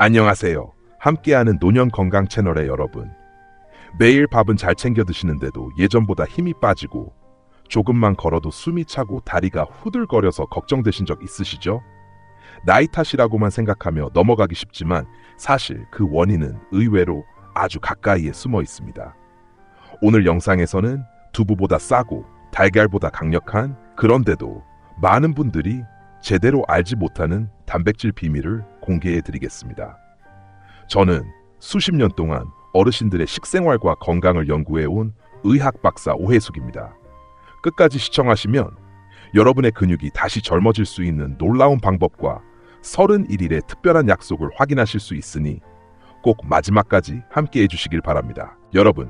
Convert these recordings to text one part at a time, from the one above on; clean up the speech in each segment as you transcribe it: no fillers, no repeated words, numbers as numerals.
안녕하세요. 함께하는 노년 건강 채널의 여러분. 매일 밥은 잘 챙겨 드시는데도 예전보다 힘이 빠지고 조금만 걸어도 숨이 차고 다리가 후들거려서 걱정되신 적 있으시죠? 나이 탓이라고만 생각하며 넘어가기 쉽지만 사실 그 원인은 의외로 아주 가까이에 숨어 있습니다. 오늘 영상에서는 두부보다 싸고 달걀보다 강력한, 그런데도 많은 분들이 제대로 알지 못하는 단백질 비밀을 공개해 드리겠습니다. 저는 수십 년 동안 어르신들의 식생활과 건강을 연구해 온 의학 박사 오해숙입니다. 끝까지 시청하시면 여러분의 근육이 다시 젊어질 수 있는 놀라운 방법과 31일의 특별한 약속을 확인하실 수 있으니 꼭 마지막까지 함께 해주시길 바랍니다. 여러분,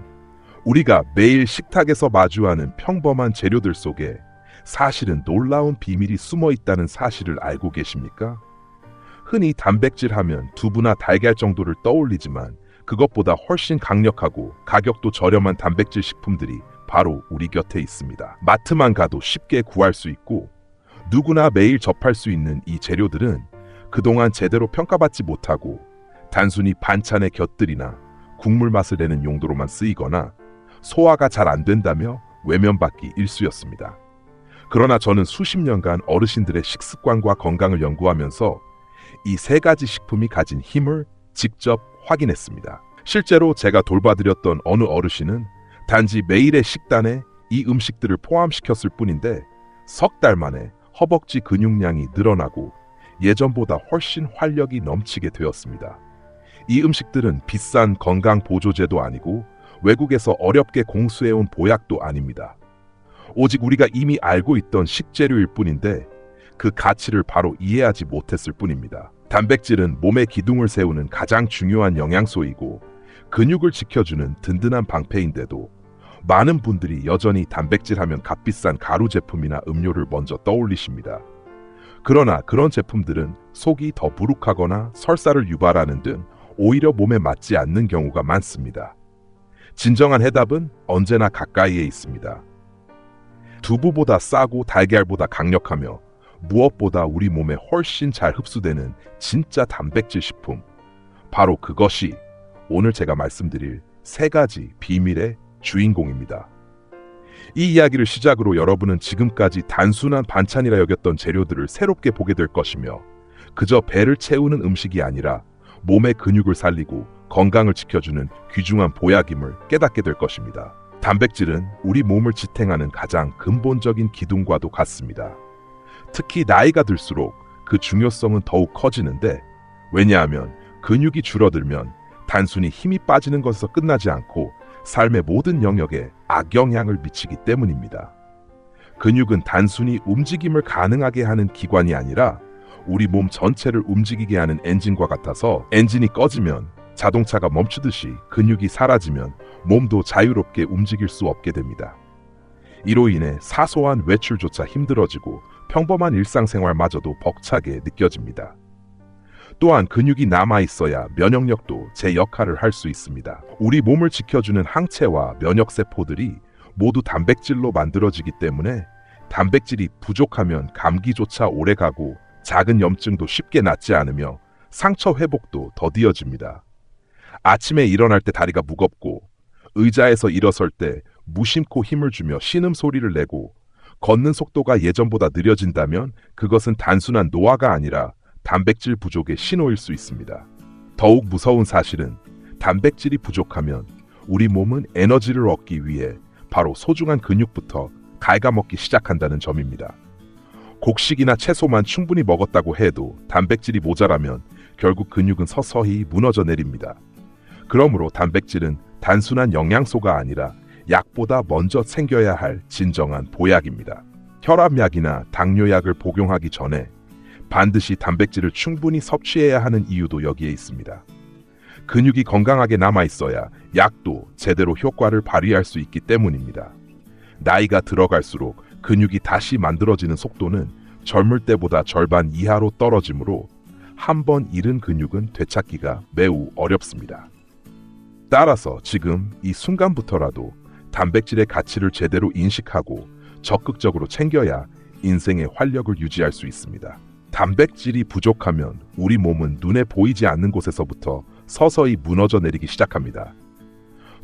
우리가 매일 식탁에서 마주하는 평범한 재료들 속에 사실은 놀라운 비밀이 숨어 있다는 사실을 알고 계십니까? 흔히 단백질 하면 두부나 달걀 정도를 떠올리지만 그것보다 훨씬 강력하고 가격도 저렴한 단백질 식품들이 바로 우리 곁에 있습니다. 마트만 가도 쉽게 구할 수 있고 누구나 매일 접할 수 있는 이 재료들은 그동안 제대로 평가받지 못하고 단순히 반찬의 곁들이나 국물 맛을 내는 용도로만 쓰이거나 소화가 잘 안 된다며 외면받기 일쑤였습니다. 그러나 저는 수십 년간 어르신들의 식습관과 건강을 연구하면서 이 세 가지 식품이 가진 힘을 직접 확인했습니다. 실제로 제가 돌봐드렸던 어느 어르신은 단지 매일의 식단에 이 음식들을 포함시켰을 뿐인데 석 달 만에 허벅지 근육량이 늘어나고 예전보다 훨씬 활력이 넘치게 되었습니다. 이 음식들은 비싼 건강 보조제도 아니고 외국에서 어렵게 공수해온 보약도 아닙니다. 오직 우리가 이미 알고 있던 식재료일 뿐인데 그 가치를 바로 이해하지 못했을 뿐입니다. 단백질은 몸의 기둥을 세우는 가장 중요한 영양소이고 근육을 지켜주는 든든한 방패인데도 많은 분들이 여전히 단백질 하면 값비싼 가루 제품이나 음료를 먼저 떠올리십니다. 그러나 그런 제품들은 속이 더 부룩하거나 설사를 유발하는 등 오히려 몸에 맞지 않는 경우가 많습니다. 진정한 해답은 언제나 가까이에 있습니다. 두부보다 싸고 달걀보다 강력하며 무엇보다 우리 몸에 훨씬 잘 흡수되는 진짜 단백질 식품. 바로 그것이 오늘 제가 말씀드릴 세 가지 비밀의 주인공입니다. 이 이야기를 시작으로 여러분은 지금까지 단순한 반찬이라 여겼던 재료들을 새롭게 보게 될 것이며 그저 배를 채우는 음식이 아니라 몸의 근육을 살리고 건강을 지켜주는 귀중한 보약임을 깨닫게 될 것입니다. 단백질은 우리 몸을 지탱하는 가장 근본적인 기둥과도 같습니다. 특히 나이가 들수록 그 중요성은 더욱 커지는데 왜냐하면 근육이 줄어들면 단순히 힘이 빠지는 것에서 끝나지 않고 삶의 모든 영역에 악영향을 미치기 때문입니다. 근육은 단순히 움직임을 가능하게 하는 기관이 아니라 우리 몸 전체를 움직이게 하는 엔진과 같아서 엔진이 꺼지면 자동차가 멈추듯이 근육이 사라지면 몸도 자유롭게 움직일 수 없게 됩니다. 이로 인해 사소한 외출조차 힘들어지고 평범한 일상생활마저도 벅차게 느껴집니다. 또한 근육이 남아있어야 면역력도 제 역할을 할 수 있습니다. 우리 몸을 지켜주는 항체와 면역세포들이 모두 단백질로 만들어지기 때문에 단백질이 부족하면 감기조차 오래가고 작은 염증도 쉽게 낫지 않으며 상처 회복도 더디어집니다. 아침에 일어날 때 다리가 무겁고 의자에서 일어설 때 무심코 힘을 주며 신음소리를 내고 걷는 속도가 예전보다 느려진다면 그것은 단순한 노화가 아니라 단백질 부족의 신호일 수 있습니다. 더욱 무서운 사실은 단백질이 부족하면 우리 몸은 에너지를 얻기 위해 바로 소중한 근육부터 갉아먹기 시작한다는 점입니다. 곡식이나 채소만 충분히 먹었다고 해도 단백질이 모자라면 결국 근육은 서서히 무너져 내립니다. 그러므로 단백질은 단순한 영양소가 아니라 약보다 먼저 챙겨야 할 진정한 보약입니다. 혈압약이나 당뇨약을 복용하기 전에 반드시 단백질을 충분히 섭취해야 하는 이유도 여기에 있습니다. 근육이 건강하게 남아있어야 약도 제대로 효과를 발휘할 수 있기 때문입니다. 나이가 들어갈수록 근육이 다시 만들어지는 속도는 젊을 때보다 절반 이하로 떨어지므로 한 번 잃은 근육은 되찾기가 매우 어렵습니다. 따라서 지금 이 순간부터라도 단백질의 가치를 제대로 인식하고 적극적으로 챙겨야 인생의 활력을 유지할 수 있습니다. 단백질이 부족하면 우리 몸은 눈에 보이지 않는 곳에서부터 서서히 무너져 내리기 시작합니다.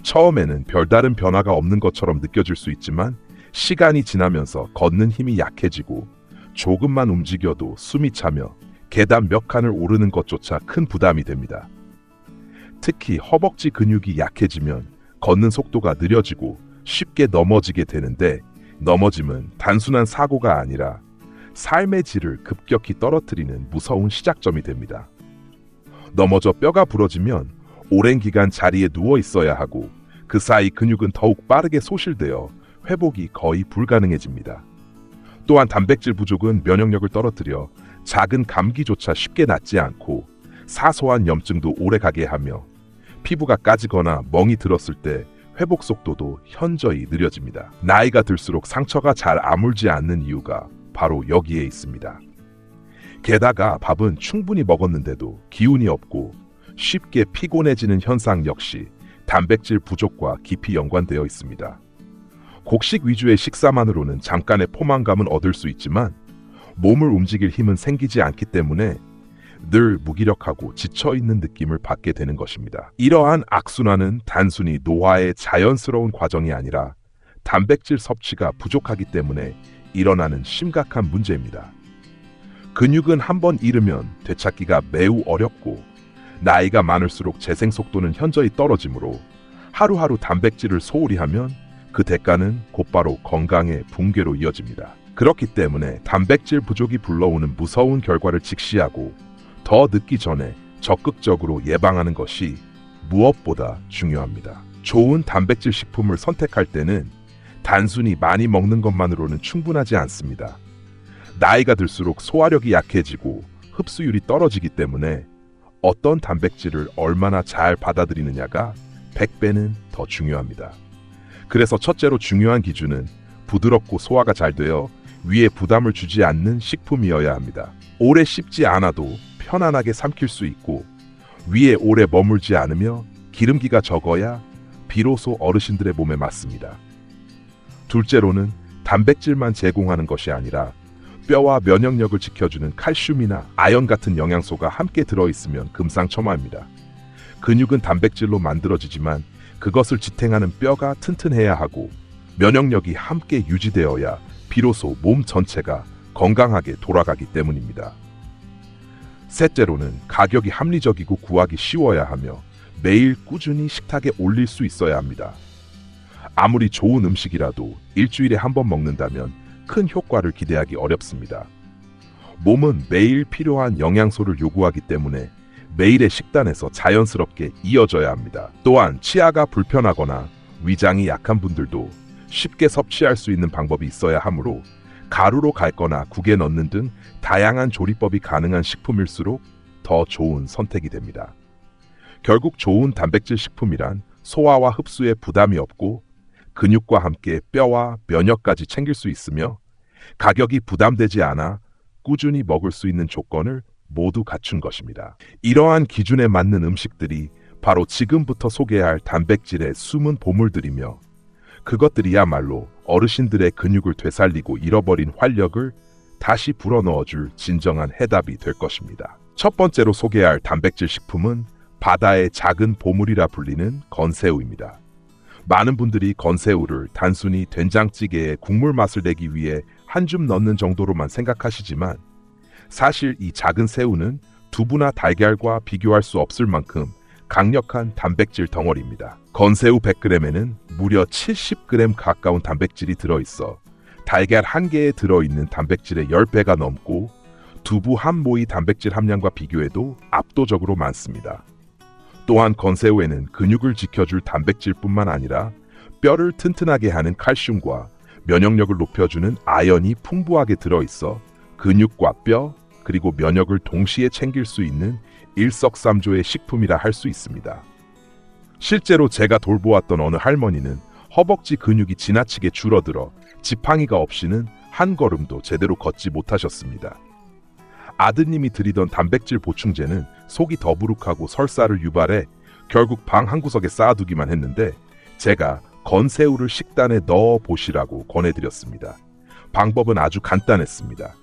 처음에는 별다른 변화가 없는 것처럼 느껴질 수 있지만 시간이 지나면서 걷는 힘이 약해지고 조금만 움직여도 숨이 차며 계단 몇 칸을 오르는 것조차 큰 부담이 됩니다. 특히 허벅지 근육이 약해지면 걷는 속도가 느려지고 쉽게 넘어지게 되는데, 넘어짐은 단순한 사고가 아니라 삶의 질을 급격히 떨어뜨리는 무서운 시작점이 됩니다. 넘어져 뼈가 부러지면 오랜 기간 자리에 누워 있어야 하고, 그 사이 근육은 더욱 빠르게 소실되어 회복이 거의 불가능해집니다. 또한 단백질 부족은 면역력을 떨어뜨려 작은 감기조차 쉽게 낫지 않고 사소한 염증도 오래 가게 하며 피부가 까지거나 멍이 들었을 때 회복 속도도 현저히 느려집니다. 나이가 들수록 상처가 잘 아물지 않는 이유가 바로 여기에 있습니다. 게다가 밥은 충분히 먹었는데도 기운이 없고 쉽게 피곤해지는 현상 역시 단백질 부족과 깊이 연관되어 있습니다. 곡식 위주의 식사만으로는 잠깐의 포만감은 얻을 수 있지만 몸을 움직일 힘은 생기지 않기 때문에 늘 무기력하고 지쳐있는 느낌을 받게 되는 것입니다. 이러한 악순환은 단순히 노화의 자연스러운 과정이 아니라 단백질 섭취가 부족하기 때문에 일어나는 심각한 문제입니다. 근육은 한번 잃으면 되찾기가 매우 어렵고 나이가 많을수록 재생 속도는 현저히 떨어지므로 하루하루 단백질을 소홀히 하면 그 대가는 곧바로 건강의 붕괴로 이어집니다. 그렇기 때문에 단백질 부족이 불러오는 무서운 결과를 직시하고 더 늦기 전에 적극적으로 예방하는 것이 무엇보다 중요합니다. 좋은 단백질 식품을 선택할 때는 단순히 많이 먹는 것만으로는 충분하지 않습니다. 나이가 들수록 소화력이 약해지고 흡수율이 떨어지기 때문에 어떤 단백질을 얼마나 잘 받아들이느냐가 100배는 더 중요합니다. 그래서 첫째로 중요한 기준은 부드럽고 소화가 잘 되어 위에 부담을 주지 않는 식품이어야 합니다. 오래 씹지 않아도 편안하게 삼킬 수 있고 위에 오래 머물지 않으며 기름기가 적어야 비로소 어르신들의 몸에 맞습니다. 둘째로는 단백질만 제공하는 것이 아니라 뼈와 면역력을 지켜주는 칼슘이나 아연 같은 영양소가 함께 들어있으면 금상첨화입니다. 근육은 단백질로 만들어지지만 그것을 지탱하는 뼈가 튼튼해야 하고 면역력이 함께 유지되어야 비로소 몸 전체가 건강하게 돌아가기 때문입니다. 셋째로는 가격이 합리적이고 구하기 쉬워야 하며 매일 꾸준히 식탁에 올릴 수 있어야 합니다. 아무리 좋은 음식이라도 일주일에 한 번 먹는다면 큰 효과를 기대하기 어렵습니다. 몸은 매일 필요한 영양소를 요구하기 때문에 매일의 식단에서 자연스럽게 이어져야 합니다. 또한 치아가 불편하거나 위장이 약한 분들도 쉽게 섭취할 수 있는 방법이 있어야 하므로 가루로 갈거나 국에 넣는 등 다양한 조리법이 가능한 식품일수록 더 좋은 선택이 됩니다. 결국 좋은 단백질 식품이란 소화와 흡수에 부담이 없고 근육과 함께 뼈와 면역까지 챙길 수 있으며 가격이 부담되지 않아 꾸준히 먹을 수 있는 조건을 모두 갖춘 것입니다. 이러한 기준에 맞는 음식들이 바로 지금부터 소개할 단백질의 숨은 보물들이며 그것들이야말로 어르신들의 근육을 되살리고 잃어버린 활력을 다시 불어넣어줄 진정한 해답이 될 것입니다. 첫 번째로 소개할 단백질 식품은 바다의 작은 보물이라 불리는 건새우입니다. 많은 분들이 건새우를 단순히 된장찌개에 국물 맛을 내기 위해 한 줌 넣는 정도로만 생각하시지만 사실 이 작은 새우는 두부나 달걀과 비교할 수 없을 만큼 강력한 단백질 덩어리입니다. 건새우 100g에는 무려 70g 가까운 단백질이 들어있어 달걀 한 개에 들어있는 단백질의 10배가 넘고 두부 한 모이 단백질 함량과 비교해도 압도적으로 많습니다. 또한 건새우에는 근육을 지켜줄 단백질뿐만 아니라 뼈를 튼튼하게 하는 칼슘과 면역력을 높여주는 아연이 풍부하게 들어있어 근육과 뼈 그리고 면역을 동시에 챙길 수 있는 일석삼조의 식품이라 할 수 있습니다. 실제로 제가 돌보았던 어느 할머니는 허벅지 근육이 지나치게 줄어들어 지팡이가 없이는 한 걸음도 제대로 걷지 못하셨습니다. 아드님이 드리던 단백질 보충제는 속이 더부룩하고 설사를 유발해 결국 방 한구석에 쌓아두기만 했는데 제가 건새우를 식단에 넣어 보시라고 권해드렸습니다. 방법은 아주 간단했습니다.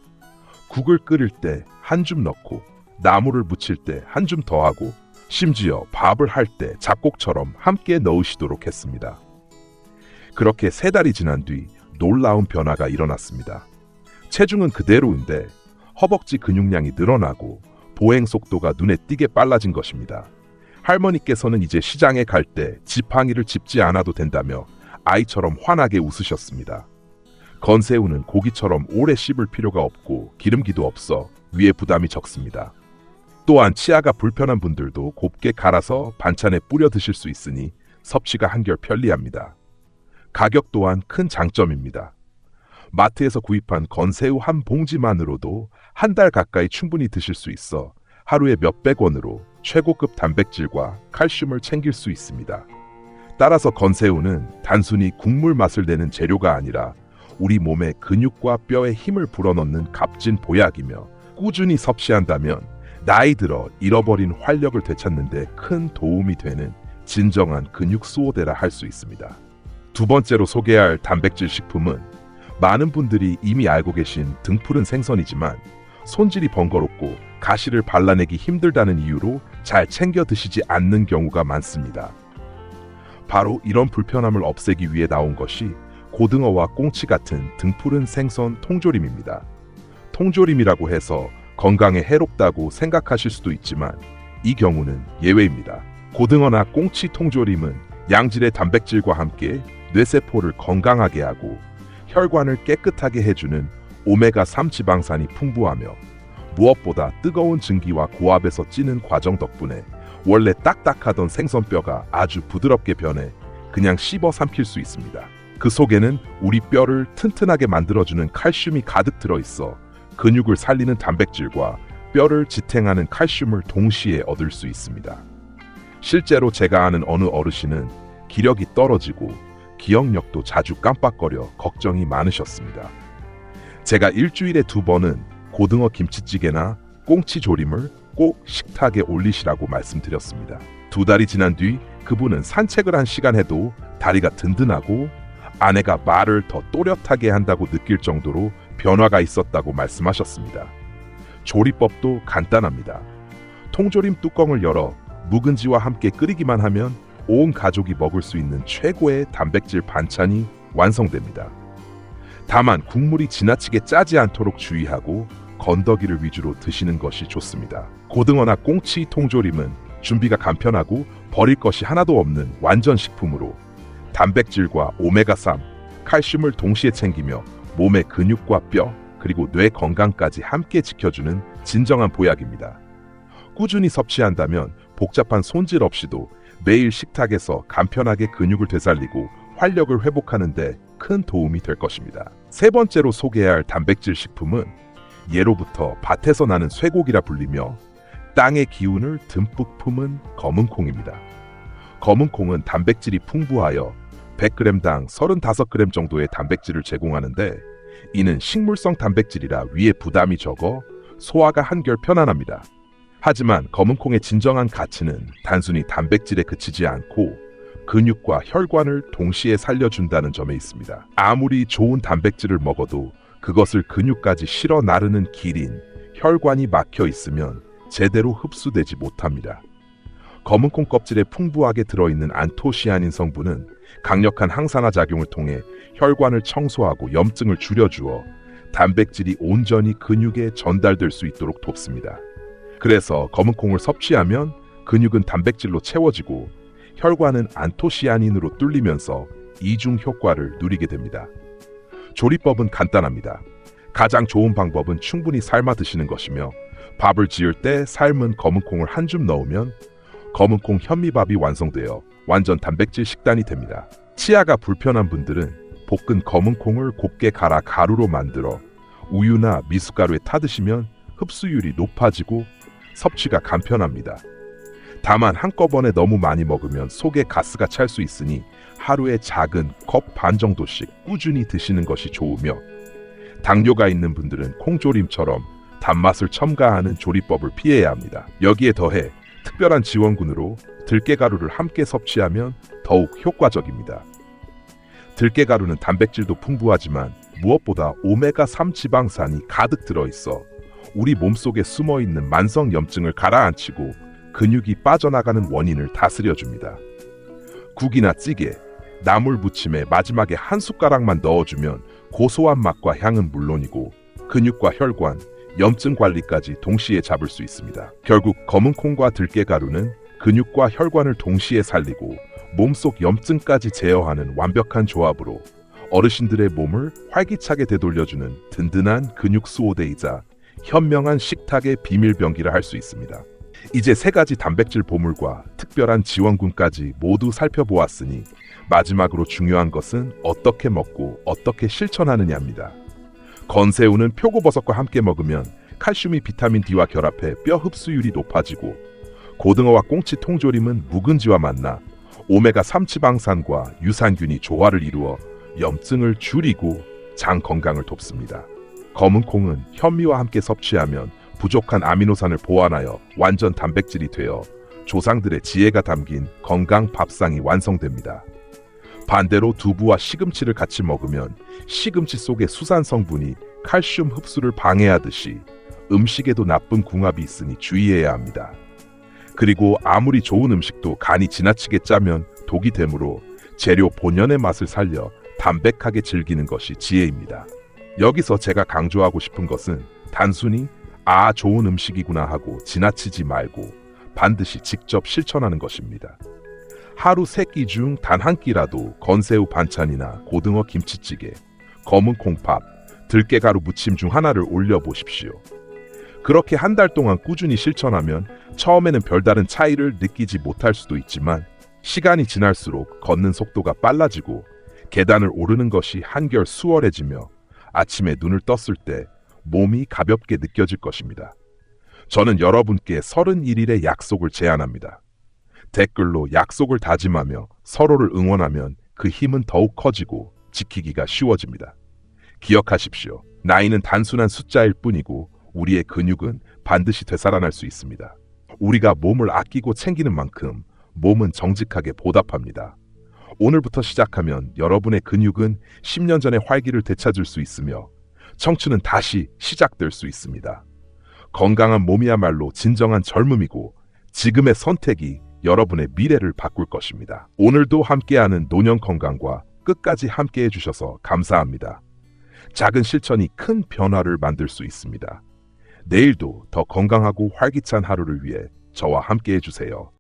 국을 끓일 때 한 줌 넣고 나물을 무칠 때 한 줌 더하고 심지어 밥을 할 때 잡곡처럼 함께 넣으시도록 했습니다. 그렇게 3달이 지난 뒤 놀라운 변화가 일어났습니다. 체중은 그대로인데 허벅지 근육량이 늘어나고 보행 속도가 눈에 띄게 빨라진 것입니다. 할머니께서는 이제 시장에 갈 때 지팡이를 짚지 않아도 된다며 아이처럼 환하게 웃으셨습니다. 건새우는 고기처럼 오래 씹을 필요가 없고 기름기도 없어 위에 부담이 적습니다. 또한 치아가 불편한 분들도 곱게 갈아서 반찬에 뿌려 드실 수 있으니 섭취가 한결 편리합니다. 가격 또한 큰 장점입니다. 마트에서 구입한 건새우 한 봉지만으로도 한 달 가까이 충분히 드실 수 있어 하루에 몇백 원으로 최고급 단백질과 칼슘을 챙길 수 있습니다. 따라서 건새우는 단순히 국물 맛을 내는 재료가 아니라 우리 몸의 근육과 뼈에 힘을 불어넣는 값진 보약이며 꾸준히 섭취한다면 나이 들어 잃어버린 활력을 되찾는 데 큰 도움이 되는 진정한 근육 수호대라 할 수 있습니다. 두 번째로 소개할 단백질 식품은 많은 분들이 이미 알고 계신 등푸른 생선이지만 손질이 번거롭고 가시를 발라내기 힘들다는 이유로 잘 챙겨 드시지 않는 경우가 많습니다. 바로 이런 불편함을 없애기 위해 나온 것이 고등어와 꽁치 같은 등푸른 생선 통조림입니다. 통조림이라고 해서 건강에 해롭다고 생각하실 수도 있지만 이 경우는 예외입니다. 고등어나 꽁치 통조림은 양질의 단백질과 함께 뇌세포를 건강하게 하고 혈관을 깨끗하게 해주는 오메가3 지방산이 풍부하며 무엇보다 뜨거운 증기와 고압에서 찌는 과정 덕분에 원래 딱딱하던 생선뼈가 아주 부드럽게 변해 그냥 씹어 삼킬 수 있습니다. 그 속에는 우리 뼈를 튼튼하게 만들어주는 칼슘이 가득 들어있어 근육을 살리는 단백질과 뼈를 지탱하는 칼슘을 동시에 얻을 수 있습니다. 실제로 제가 아는 어느 어르신은 기력이 떨어지고 기억력도 자주 깜빡거려 걱정이 많으셨습니다. 제가 일주일에 2번은 고등어 김치찌개나 꽁치 조림을 꼭 식탁에 올리시라고 말씀드렸습니다. 2달이 지난 뒤 그분은 산책을 한 시간 해도 다리가 든든하고 아내가 말을 더 또렷하게 한다고 느낄 정도로 변화가 있었다고 말씀하셨습니다. 조리법도 간단합니다. 통조림 뚜껑을 열어 묵은지와 함께 끓이기만 하면 온 가족이 먹을 수 있는 최고의 단백질 반찬이 완성됩니다. 다만 국물이 지나치게 짜지 않도록 주의하고 건더기를 위주로 드시는 것이 좋습니다. 고등어나 꽁치 통조림은 준비가 간편하고 버릴 것이 하나도 없는 완전 식품으로 단백질과 오메가3, 칼슘을 동시에 챙기며 몸의 근육과 뼈, 그리고 뇌 건강까지 함께 지켜주는 진정한 보약입니다. 꾸준히 섭취한다면 복잡한 손질 없이도 매일 식탁에서 간편하게 근육을 되살리고 활력을 회복하는 데 큰 도움이 될 것입니다. 세 번째로 소개할 단백질 식품은 예로부터 밭에서 나는 쇠고기라 불리며 땅의 기운을 듬뿍 품은 검은콩입니다. 검은콩은 단백질이 풍부하여 100g당 35g 정도의 단백질을 제공하는데 이는 식물성 단백질이라 위에 부담이 적어 소화가 한결 편안합니다. 하지만 검은콩의 진정한 가치는 단순히 단백질에 그치지 않고 근육과 혈관을 동시에 살려준다는 점에 있습니다. 아무리 좋은 단백질을 먹어도 그것을 근육까지 실어 나르는 길인 혈관이 막혀 있으면 제대로 흡수되지 못합니다. 검은콩 껍질에 풍부하게 들어있는 안토시아닌 성분은 강력한 항산화 작용을 통해 혈관을 청소하고 염증을 줄여주어 단백질이 온전히 근육에 전달될 수 있도록 돕습니다. 그래서 검은콩을 섭취하면 근육은 단백질로 채워지고 혈관은 안토시아닌으로 뚫리면서 이중 효과를 누리게 됩니다. 조리법은 간단합니다. 가장 좋은 방법은 충분히 삶아 드시는 것이며 밥을 지을 때 삶은 검은콩을 한 줌 넣으면 검은콩 현미밥이 완성되어 완전 단백질 식단이 됩니다. 치아가 불편한 분들은 볶은 검은콩을 곱게 갈아 가루로 만들어 우유나 미숫가루에 타드시면 흡수율이 높아지고 섭취가 간편합니다. 다만 한꺼번에 너무 많이 먹으면 속에 가스가 찰 수 있으니 하루에 작은 컵 반 정도씩 꾸준히 드시는 것이 좋으며 당뇨가 있는 분들은 콩조림처럼 단맛을 첨가하는 조리법을 피해야 합니다. 여기에 더해 특별한 지원군으로 들깨가루를 함께 섭취하면 더욱 효과적입니다. 들깨가루는 단백질도 풍부하지만 무엇보다 오메가3 지방산이 가득 들어있어 우리 몸속에 숨어있는 만성염증을 가라앉히고 근육이 빠져나가는 원인을 다스려줍니다. 국이나 찌개, 나물 무침에 마지막에 한 숟가락만 넣어주면 고소한 맛과 향은 물론이고 근육과 혈관, 염증 관리까지 동시에 잡을 수 있습니다. 결국 검은 콩과 들깨가루는 근육과 혈관을 동시에 살리고 몸속 염증까지 제어하는 완벽한 조합으로 어르신들의 몸을 활기차게 되돌려주는 든든한 근육 수호대이자 현명한 식탁의 비밀병기를 할 수 있습니다. 이제 3가지 단백질 보물과 특별한 지원군까지 모두 살펴보았으니 마지막으로 중요한 것은 어떻게 먹고 어떻게 실천하느냐입니다. 건새우는 표고버섯과 함께 먹으면 칼슘이 비타민 D와 결합해 뼈 흡수율이 높아지고 고등어와 꽁치 통조림은 묵은지와 만나 오메가3 지방산과 유산균이 조화를 이루어 염증을 줄이고 장 건강을 돕습니다. 검은 콩은 현미와 함께 섭취하면 부족한 아미노산을 보완하여 완전 단백질이 되어 조상들의 지혜가 담긴 건강 밥상이 완성됩니다. 반대로 두부와 시금치를 같이 먹으면 시금치 속의 수산 성분이 칼슘 흡수를 방해하듯이 음식에도 나쁜 궁합이 있으니 주의해야 합니다. 그리고 아무리 좋은 음식도 간이 지나치게 짜면 독이 되므로 재료 본연의 맛을 살려 담백하게 즐기는 것이 지혜입니다. 여기서 제가 강조하고 싶은 것은 단순히 좋은 음식이구나 하고 지나치지 말고 반드시 직접 실천하는 것입니다. 하루 3끼 중 단 한 끼라도 건새우 반찬이나 고등어 김치찌개, 검은 콩밥, 들깨가루 무침 중 하나를 올려보십시오. 그렇게 한 달 동안 꾸준히 실천하면 처음에는 별다른 차이를 느끼지 못할 수도 있지만 시간이 지날수록 걷는 속도가 빨라지고 계단을 오르는 것이 한결 수월해지며 아침에 눈을 떴을 때 몸이 가볍게 느껴질 것입니다. 저는 여러분께 31일의 약속을 제안합니다. 댓글로 약속을 다짐하며 서로를 응원하면 그 힘은 더욱 커지고 지키기가 쉬워집니다. 기억하십시오. 나이는 단순한 숫자일 뿐이고 우리의 근육은 반드시 되살아날 수 있습니다. 우리가 몸을 아끼고 챙기는 만큼 몸은 정직하게 보답합니다. 오늘부터 시작하면 여러분의 근육은 10년 전의 활기를 되찾을 수 있으며 청춘은 다시 시작될 수 있습니다. 건강한 몸이야말로 진정한 젊음이고 지금의 선택이 여러분의 미래를 바꿀 것입니다. 오늘도 함께하는 노년 건강과 끝까지 함께해 주셔서 감사합니다. 작은 실천이 큰 변화를 만들 수 있습니다. 내일도 더 건강하고 활기찬 하루를 위해 저와 함께해 주세요.